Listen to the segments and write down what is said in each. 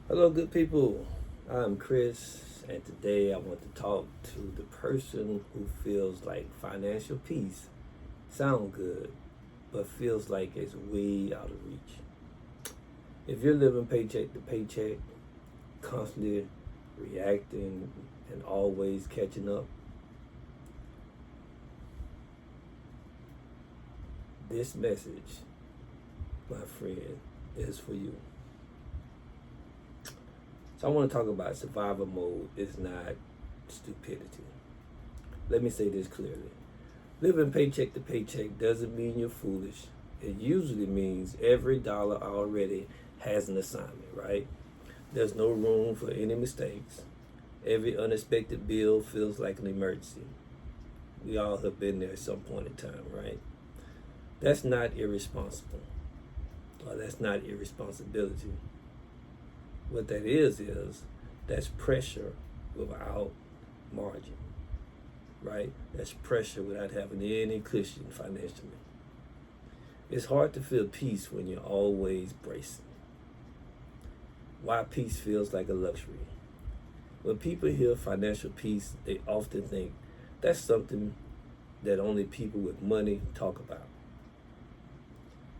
Hello, good people. I'm Chris, and today I want to talk to the person who feels like financial peace sound good, but feels like it's way out of reach. If you're living paycheck to paycheck, constantly reacting and always catching up, this message, my friend, is for you. So I want to talk about survival mode is not stupidity. Let me say this clearly. Living paycheck to paycheck doesn't mean you're foolish. It usually means every dollar already has an assignment, right? There's no room for any mistakes. Every unexpected bill feels like an emergency. We all have been there at some point in time, right? That's not irresponsible, or that's not irresponsibility. What that is that's pressure without margin, right? That's pressure without having any cushion financially. It's hard to feel peace when you're always bracing. Why peace feels like a luxury. When people hear financial peace, they often think that's something that only people with money talk about.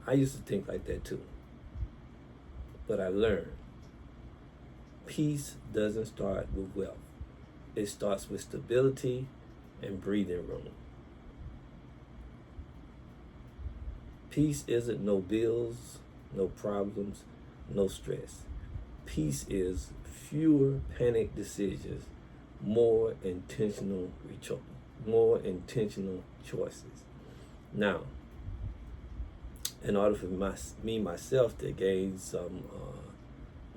I used to think like that too. But I learned peace doesn't start with wealth. It starts with stability and breathing room. Peace isn't no bills, no problems, no stress. Peace is fewer panic decisions, more intentional more intentional choices. Now, in order for myself to gain some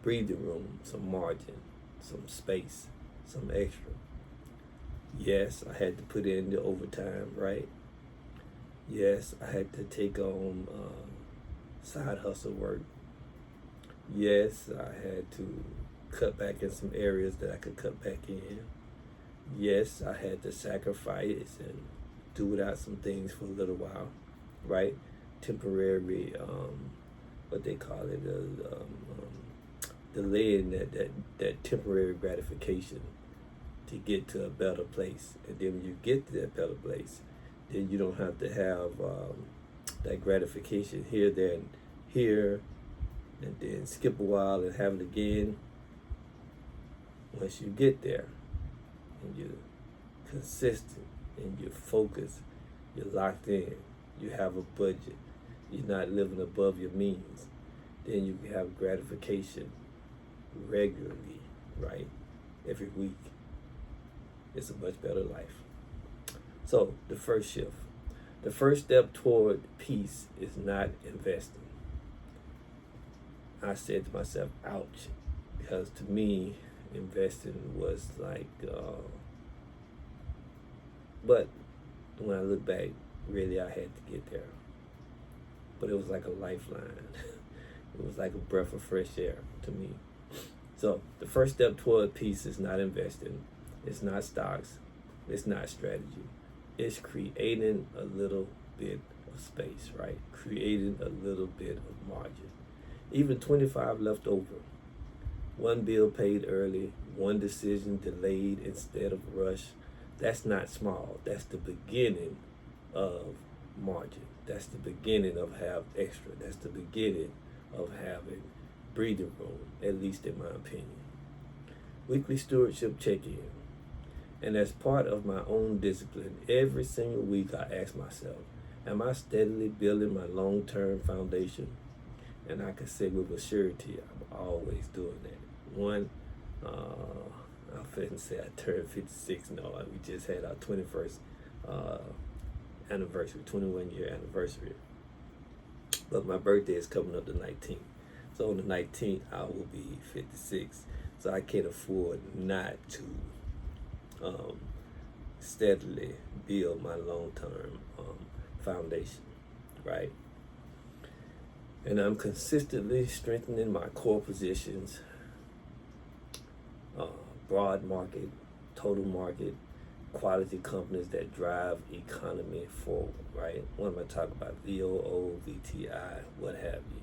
breathing room, some margin, some space, some extra, yes, I had to put in the overtime, right? Yes, I had to take on side hustle work. Yes, I had to cut back in some areas that I could cut back in. Yes, I had to sacrifice and do without some things for a little while, right? Temporary, what they call it, delaying that temporary gratification to get to a better place. And then when you get to that better place, then you don't have to have that gratification here, there, and here, and then skip a while and have it again. Once you get there and you're consistent and you're focused, you're locked in, you have a budget, you're not living above your means, then you can have gratification regularly, right? Every week. It's a much better life. So, the first shift. The first step toward peace is not investing. I said to myself, ouch, because to me, investing was like, but when I look back, really I had to get there. But it was like a lifeline. It was like a breath of fresh air to me. So the first step toward peace is not investing. It's not stocks. It's not strategy. It's creating a little bit of space, right? Creating a little bit of margin. Even 25 left over. One bill paid early, one decision delayed instead of rushed. That's not small. That's the beginning of margin. That's the beginning of have extra. That's the beginning of having breathing room, at least in my opinion. Weekly stewardship check-in. And as part of my own discipline, every single week I ask myself, am I steadily building my long-term foundation? And I can say with a surety, I'm always doing that. One, I couldn't say I turned 56. No, we just had our 21st anniversary, 21-year anniversary. But my birthday is coming up the 19th. So on the 19th, I will be 56. So I can't afford not to steadily build my long-term foundation, right? And I'm consistently strengthening my core positions, broad market, total market, quality companies that drive economy forward, right? What am I talking about? VOO, VTI, what have you,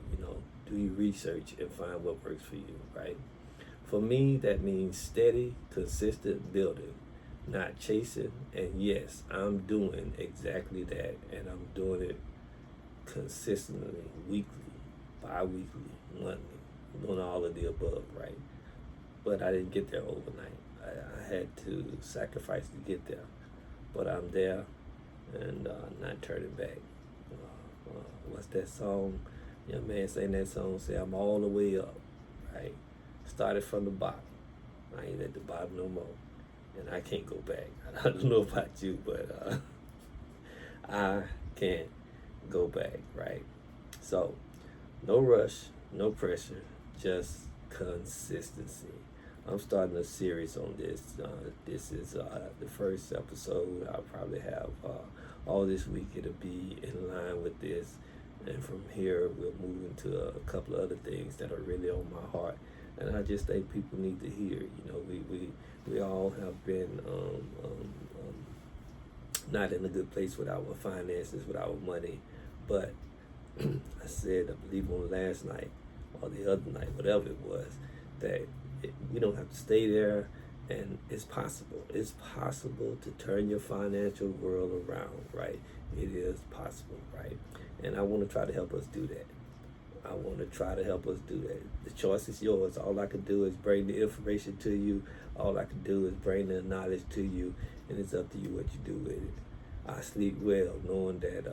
do your research and find what works for you, right? For me, that means steady, consistent building, not chasing. And yes, I'm doing exactly that, and I'm doing it consistently, weekly, bi-weekly, monthly. I'm doing all of the above, right? But I didn't get there overnight. I had to sacrifice to get there, but I'm there, and not turning back. What's that song? Young man sang that song, say I'm all the way up, right? Started from the bottom. I ain't at the bottom no more, and I can't go back. I don't know about you, but I can't go back, right? So, no rush, no pressure, just consistency. I'm starting a series on this. This is the first episode. I'll probably have all this week. It'll be in line with this. And from here, we'll move into a couple of other things that are really on my heart. And I just think people need to hear. You know, we all have been not in a good place with our finances, with our money. But I said, I believe on last night or the other night, whatever it was, that you don't have to stay there, and it's possible. It's possible to turn your financial world around, right? It is possible, right? And I want to try to help us do that. I want to try to help us do that. The choice is yours. All I can do is bring the information to you. All I can do is bring the knowledge to you, and it's up to you what you do with it. I sleep well knowing that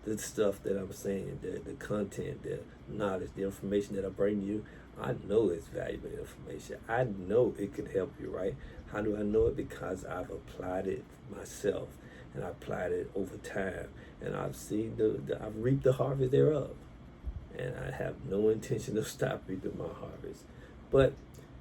the stuff that I'm saying, the content, the knowledge, the information that I bring to you, I know it's valuable information. I know it can help you, right? How do I know it? Because I've applied it myself, and I applied it over time, and I've seen I've reaped the harvest thereof, and I have no intention of stopping reaping my harvest. But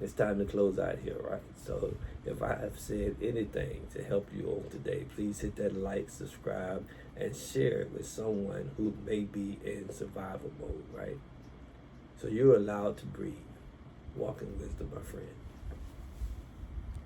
it's time to close out here, right? So if I have said anything to help you on today, please hit that like, subscribe, and share it with someone who may be in survival mode, right? So you're allowed to breathe. Walk in wisdom, my friend.